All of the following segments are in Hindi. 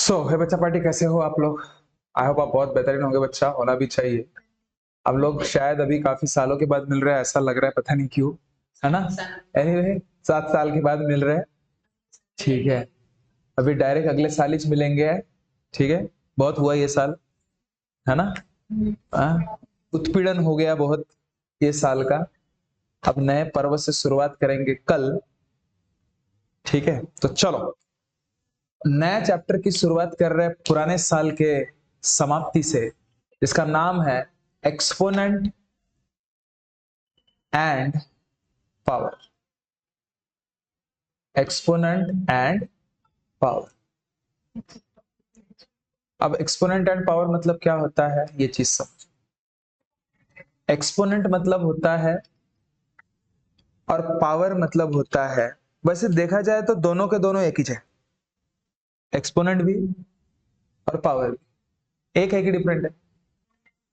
हे बच्चा पार्टी, कैसे हो आप लोग? आई होप आप बहुत बेहतरीन होंगे, बच्चा होना भी चाहिए। हम लोग शायद अभी काफी सालों के बाद मिल रहे हैं, ऐसा लग रहा है, पता नहीं क्यों, है ना? एनीवे 7 साल के बाद मिल रहे हैं, ठीक है। अभी डायरेक्ट अगले साल ही मिलेंगे, ठीक है। बहुत हुआ ये साल, है ना? उत्पीड़न हो गया बहुत ये साल का। अब नए पर्व से शुरुआत करेंगे कल, ठीक है। तो चलो नया चैप्टर की शुरुआत कर रहे हैं पुराने साल के समाप्ति से, जिसका नाम है exponent and power. Exponent and power. अब एक्सपोनेंट एंड पावर मतलब क्या होता है, ये चीज समझ। एक्सपोनेंट मतलब होता है और पावर मतलब होता है, वैसे देखा जाए तो दोनों के दोनों एक ही है। एक्सपोनेंट भी और पावर भी एक है कि डिफरेंट है?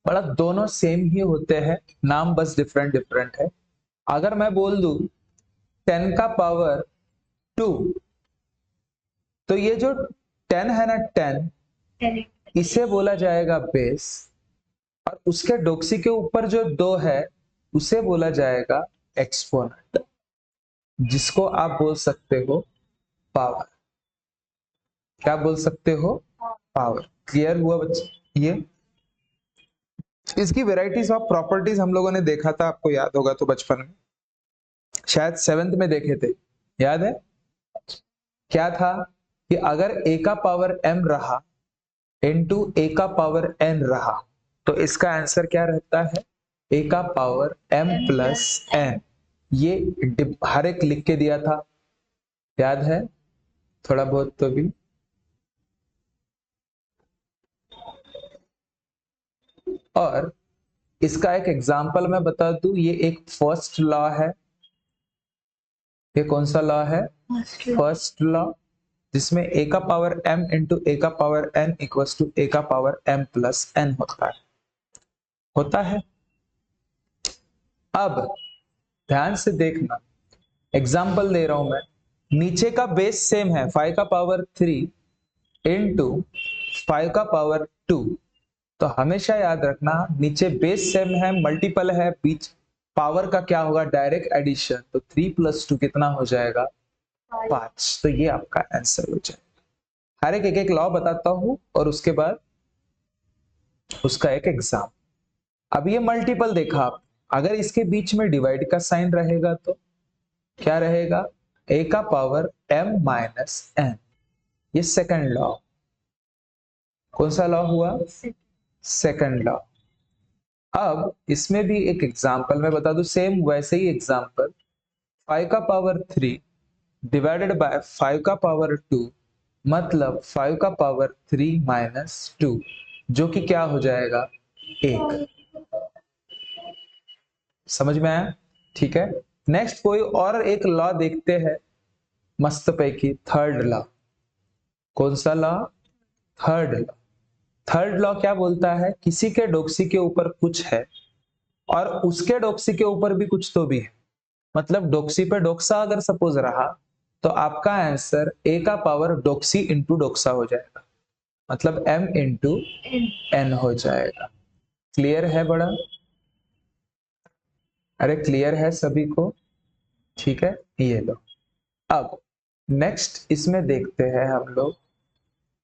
बड़ा दोनों सेम ही होते हैं, नाम बस डिफरेंट डिफरेंट है। अगर मैं बोल दूं 10 का पावर 2, तो ये जो 10 है ना, 10 इसे बोला जाएगा बेस, और उसके डोक्सी के ऊपर जो 2 है उसे बोला जाएगा एक्सपोनेंट, जिसको आप बोल सकते हो पावर। क्या बोल सकते हो? पावर। क्लियर हुआ बच्चे? ये इसकी वेराइटीज ऑफ प्रॉपर्टीज हम लोगों ने देखा था, आपको याद होगा तो बचपन में, शायद 7th में देखे थे, याद है? क्या था कि अगर a का पावर m रहा इनटू a का पावर n रहा, तो इसका आंसर क्या रहता है? a का पावर m प्लस n। ये हर एक लिख के दिया था, याद है? थोड़ा बहुत तो भी। और इसका एक एग्जांपल मैं बता दूं, ये एक फर्स्ट लॉ है। ये कौन सा लॉ है? फर्स्ट लॉ, जिसमें a का पावर m इंटू a का power n equals to a का पावर m प्लस n होता है। अब ध्यान से देखना, एग्जाम्पल दे रहा हूं मैं। नीचे का बेस सेम है, 5 का पावर 3 इंटू 5 का पावर 2। तो हमेशा याद रखना, नीचे बेस सेम है, मल्टीपल है, बीच पावर का क्या होगा? Direct addition. तो 3 प्लस 2 कितना हो जाएगा? 5। तो ये आपका आंसर हो जाएगा। हर एक एक लॉ बताता हूं और उसके बाद उसका एक एग्जाम। अब ये मल्टीपल देखा आप, अगर इसके बीच में डिवाइड का साइन रहेगा तो क्या रहेगा? a का पावर m माइनस n। ये सेकंड लॉ। कौन सा लॉ हुआ? Second law. अब इसमें भी एक एग्जांपल मैं बता दूं, सेम वैसे ही एग्जांपल। 5 का पावर 3 डिवाइडेड बाय 5 का पावर 2, मतलब 5 का पावर 3 माइनस 2, जो कि क्या हो जाएगा? 1। समझ में आया? ठीक है। नेक्स्ट कोई और एक लॉ देखते हैं, मस्त पैकी, थर्ड लॉ। कौन सा law? Third law. Third law क्या बोलता है? किसी के डोक्सी के ऊपर कुछ है और उसके डोक्सी के ऊपर भी कुछ तो भी है, मतलब डोक्सी पे डोक्सा अगर सपोज रहा, तो आपका आंसर a का पावर डोक्सी इंटू डोक्सा हो जाएगा, मतलब m इंटू n हो जाएगा। क्लियर है बड़ा? अरे क्लियर है सभी को? ठीक है, ये लो। अब नेक्स्ट इसमें देखते हैं हम लोग।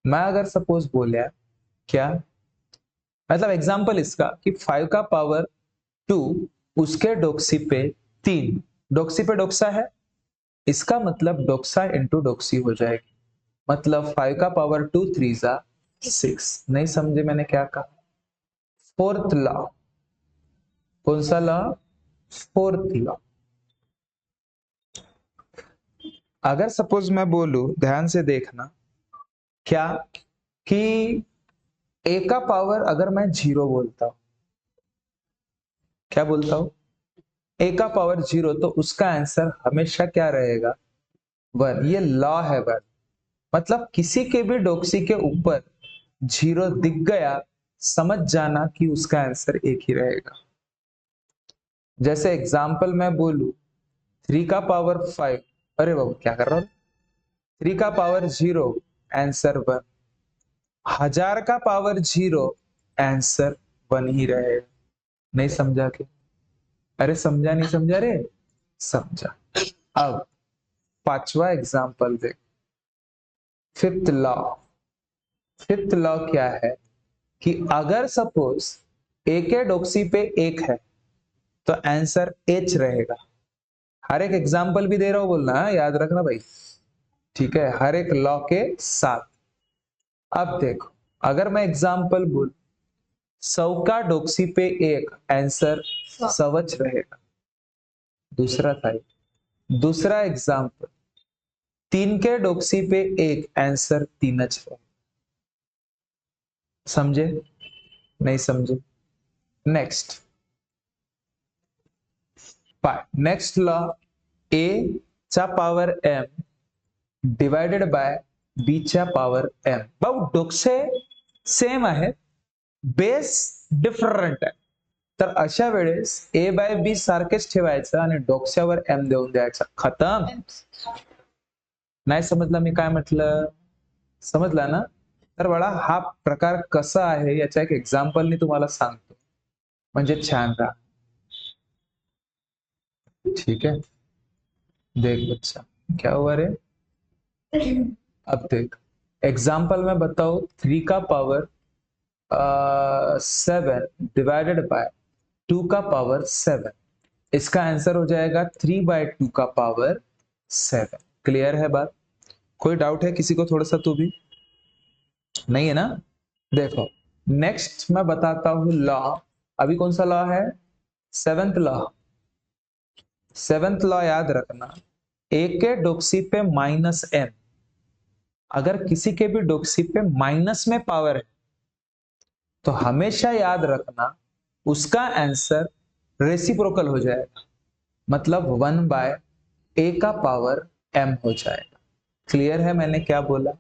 मैं अगर सपोज बोलिया क्या, मतलब एग्जांपल इसका कि 5 का पावर 2 उसके डोक्सी पे 3, डोक्सी पे डोक्सा है, इसका मतलब डोक्सा इंटू डोक्सी हो जाएगी, मतलब 5 का पावर 2 3 जा 6। नहीं समझे मैंने क्या कहा? Fourth law. कौन सा लॉ? Fourth law. अगर सपोज मैं बोलूं, ध्यान से देखना, क्या कि a का पावर अगर मैं 0 बोलता हूं, क्या बोलता हूं? a का पावर 0, तो उसका आंसर हमेशा क्या रहेगा? 1। ये लॉ है 1। मतलब किसी के भी डोक्सी के ऊपर 0 दिख गया, समझ जाना कि उसका आंसर एक ही रहेगा। जैसे एग्जाम्पल मैं बोलू 3 का पावर 5, अरे बाबू क्या कर रहा हूं, 3 का पावर 0 आंसर 1, 1000 का पावर 0, आंसर 1 ही रहेगा। नहीं समझा क्या? अरे समझा नहीं समझा रे? समझा। अब पांचवा एग्जाम्पल देख। Fifth law. फिफ्थ लॉ क्या है कि अगर सपोज ए के डोक्सी पे 1 है तो आंसर एच रहेगा। हर एक एग्जाम्पल भी दे रहा हूं बोलना, याद रखना भाई, ठीक है, हर एक लॉ के साथ। अब देखो, अगर मैं एग्जाम्पल बोल 100 का डोक्सी पे 1, आंसर सवच रहेगा। दूसरा था, दूसरा एग्जाम्पल 3 के डोक्सी पे 1, आंसर 3च रहेगा। समझे? नहीं समझे? नेक्स्ट नेक्स्ट लॉ, ए चा power M divided by B च्या पावर एम। भाऊ डोक्से सेम आहे, बेस डिफरंट आहे, तर अशा वेळेस ए बाय बी सारखेच ठेवायचं आणि डोक्स्यावर एम देऊन द्यायचा, खतम। नाही समजला मी काय म्हटलं? समजला ना? तर बाळा हा प्रकार कसा आहे याच्या एक एक्झाम्पलनी तुम्हाला सांगतो, म्हणजे छान राहा। ठीक है, देख बच्चा क्या हुआ रे? अब देख एग्जाम्पल में बताओ 3 का पावर 7 डिवाइडेड बाय 2 का पावर 7, इसका आंसर हो जाएगा 3/2 का पावर 7। क्लियर है बात? कोई डाउट है किसी को थोड़ा सा? तो भी नहीं है ना? देखो नेक्स्ट मैं बताता हूं लॉ। अभी कौन सा लॉ है? Seventh law. सेवेंथ लॉ याद रखना, ए के डोक्सी पे -m, अगर किसी के भी डोक्सी पे माइनस में पावर है तो हमेशा याद रखना उसका आंसर रेसिप्रोकल हो जाएगा, मतलब 1/a का पावर m हो जाएगा। क्लियर है मैंने क्या बोला?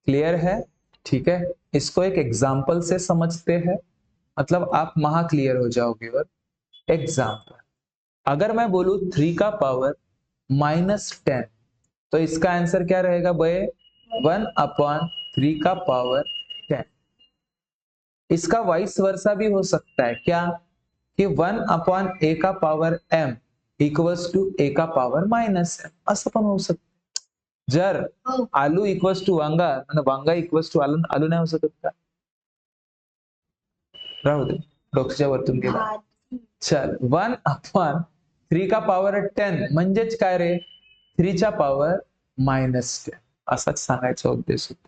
क्लियर है? ठीक है, इसको एक एग्जाम्पल से समझते हैं, मतलब आप महा क्लियर हो जाओगे। और एग्जाम्पल, अगर मैं बोलूं 3 का पावर -10, तो इसका आंसर क्या रहेगा भाई? 1/3 का पावर 10। इसका वाइस वर्सा भी हो सकता है, क्या कि 1/a का power m equals to a का पावर -m, असं पण होऊ शकतं। जर आलू इक्वल्स टू वांगा आणि वांगा इक्वल्स टू आलू, आलू नाही होऊ शकत का? राहू दे, डोक्याच्या वरतून गेला। चल 1/3 का पावर 10 म्हणजेच काय रे? 3 च्या पावर -10, असाच सांगायचा उद्देश होता,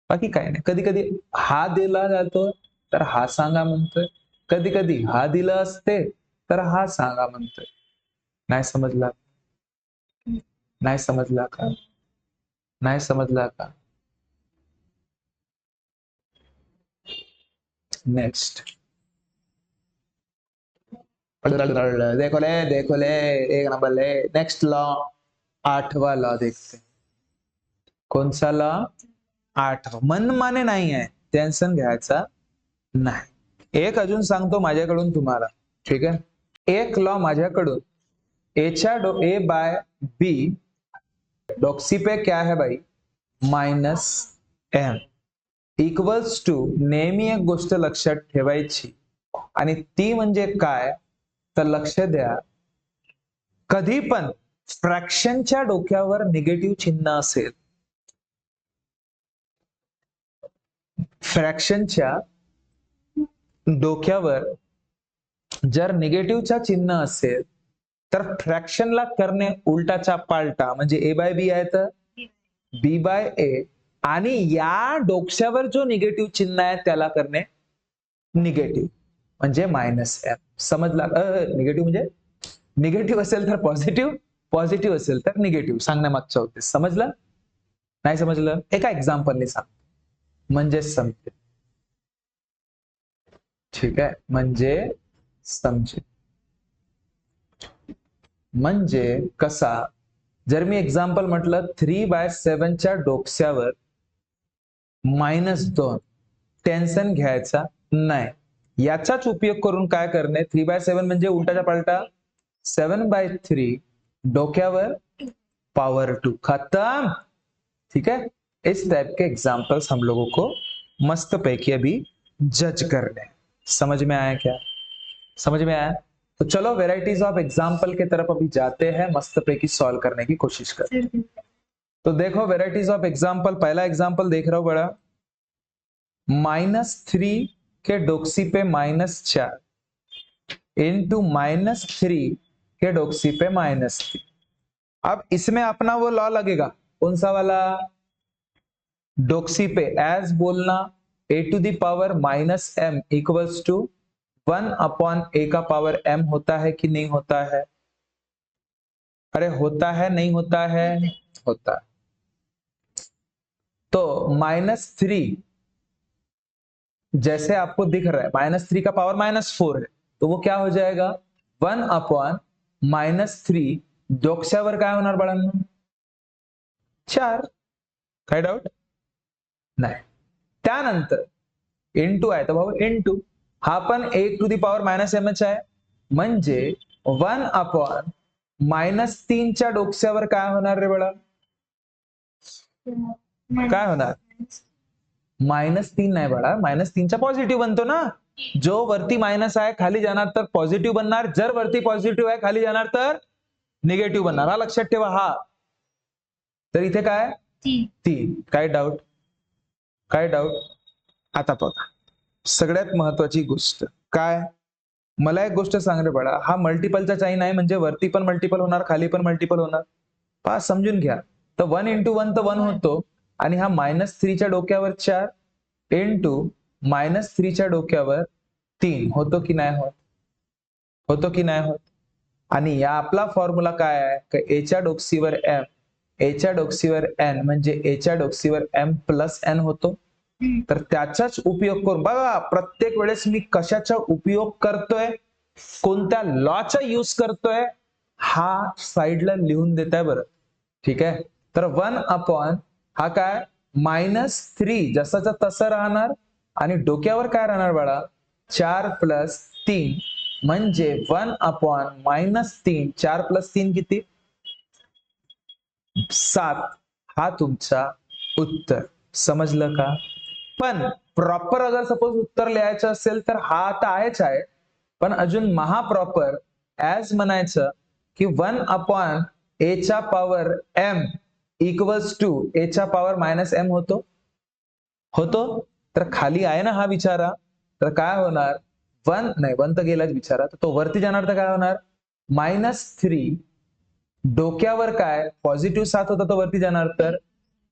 बाकी काही नाही। कधी कधी हा दिला जातो तर हा सांगा म्हणतोय, कधी कधी हा दिला असते तर हा सांगा म्हणतोय। नाही समजला? नाही समजला का? नाही समजला का? नेक्स्ट देखो ले एक नंबर ले। नेक्स्ट लॉ, 8वां लॉ देखते। कौन सा लॉ? 8। मनमाने नाही आहे, टेन्शन घ्यायचा नाही। एक अजून सांगतो माझ्याकडून तुम्हाला, ठीक आहे? एक लॉ माझ्याकडून, ए बाय बी डॉक्सी पे क्या है भाई? -m इक्वल्स टू, नेहमी एक गोष्ट लक्षात ठेवायची आणि ती म्हणजे काय, तर लक्ष द्या, कधी पण फ्रॅक्शनच्या डोक्यावर निगेटिव्ह चिन्ह असेल, फ्रॅक्शनच्या डोक्यावर जर निगेटिव्हचा चिन्ह असेल तर फ्रॅक्शनला करणे उलटाचा पालटा, म्हणजे ए बाय बी आहे तर बी बाय ए, आणि या डोक्यावर जो निगेटिव्ह चिन्ह आहे त्याला करणे निगेटिव्ह, म्हणजे -m। समजला? निगेटिव्ह म्हणजे निगेटिव्ह असेल तर पॉझिटिव्ह, पॉझिटिव्ह असेल तर निगेटिव्ह, सांगण्यामागचा उद्देश समजला? नाही समजलं? एका एक्झाम्पलने सांग, म्हणजे समजेल। ठीक आहे, म्हणजे समजेल। म्हणजे कसा, जर मी एक्झाम्पल म्हटलं 3/7 च्या डोक्यावर -2, टेन्शन घ्यायचा नाही, याचाच उपयोग करून काय करणे, 3/7 म्हणजे उलटाचा पालटा 7/3 डोक्यावर पावर 2, खतम। ठीक आहे, इस टाइप के एग्जाम्पल्स हम लोगों को मस्त पैकी अभी जज करने हैं। समझ में आया क्या? समझ में आया? तो चलो वेराइटीज ऑफ एग्जाम्पल के तरफ अभी जाते हैं, मस्त पैकी सॉल्व करने की कोशिश करते हैं। तो देखो वेराइटीज ऑफ एग्जाम्पल, पहला एग्जाम्पल देख रहा हूं बड़ा, -3 के डोक्सी पे -4 इंटू -3 के डोक्सी पे -3। अब इसमें अपना वो लॉ लगेगा, कौन सा वाला? डोक्सी पे एज बोलना a to the power -m equals to 1 upon a का पावर m होता है कि नहीं होता है? अरे होता है नहीं होता है? होता है। तो -3 जैसे आपको दिख रहा है, -3 का पावर -4 है, तो वो क्या हो जाएगा? 1 अपॉन -3 डोक्स्यावर काय होणार बाळांनो? 4। काय डाऊट नाही? त्यानंतर इंटू आहे तर भाऊ इंटू हा पण 1 टू द पावर -mh आहे, म्हणजे 1 अपॉन -3 च्या डोक्स्यावर काय होणार रे बाळा? काय होणार? -3 नाही बाळा, -3 चा पॉझिटिव्ह बनतो ना, जो वरती मायनस आहे खाली जाणार तर पॉझिटिव्ह बनणार, जर वरती पॉझिटिव्ह आहे खाली जाणार तर निगेटिव्ह बनणार, हा लक्षात ठेवा। हा तर इथे काय 3, काय डाऊट? काय डाऊट? आता बघा सगळ्यात महत्वाची गोष्ट काय, मला एक गोष्ट सांग रे बाळा, हा मल्टिपलचा चाईन आहे म्हणजे वरती पण मल्टिपल होणार खाली पण मल्टिपल होणार, पहा समजून घ्या। तर 1 इंटू 1 तर 1 होतो, आणि हा -3 च्या डोक्यावर 4 इंटू -3 च्या डोक्यावर 3 होतो की नाही होत? होतो की नाही होत? आणि या आपला फॉर्म्युला काय आहे की a च्या डोक्सीवर m, a च्या डोक्सीवर n म्हणजे a च्या डोक्सीवर m प्लस n होतो। तर त्याचाच उपयोग करून बघा, प्रत्येक वेळेस मी कशाचा उपयोग करतोय, कोणत्या लॉचा यूज करतोय, हा साइडला लिहून देताय बरं, ठीक आहे? तर 1 अपॉन हा काय -3 जसाचा तसं राहणार, आणि डोक्यावर काय राहणार बाळा? 4 प्लस 3 म्हणजे 1 अपॉन -3, 4 प्लस 3 किती? 7। हा तुमचा उत्तर, समजलं का? पण प्रॉपर अगर सपोज उत्तर लिहायचं असेल तर हा तर आहेच आहे, पण अजून महाप्रॉपर ऍज म्हणायचं की 1 अपॉन a च्या power m equals to a च्या पॉवर -m होतो, होतो? तर खाली आहे ना हा विचारा, तर काय होणार? 1 नाही, 1 तर गेलाच विचारा, तर तो वरती जाणार तर काय होणार? -3 डोक्यावर काय पॉझिटिव्ह 7 होता तो वरती जाणार तर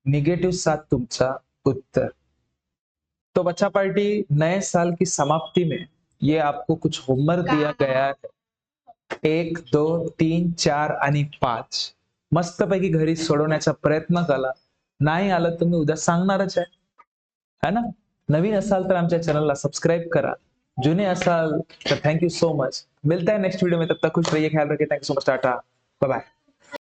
निगेटिव्ह 7 तुमचा उत्तर। तो बच्चा पार्टी, नए साल की समाप्ति में ये आपको कुछ होमवर्क दिया गया है, 1, 2, 3, 4 आणि 5 मस्तपैकी घरी सोडवण्याचा प्रयत्न करा, नाही आलं तर मी उद्या सांगणारच आहे, है ना? नवीन असाल तर आमच्या चॅनलला सबस्क्राइब करा, जुने असाल तर थैंक यू सो मच। मिलता है नेक्स्ट वीडियो में, तब तक खुश रहिए, ख्याल रखिए, thank you so much, tata bye bye.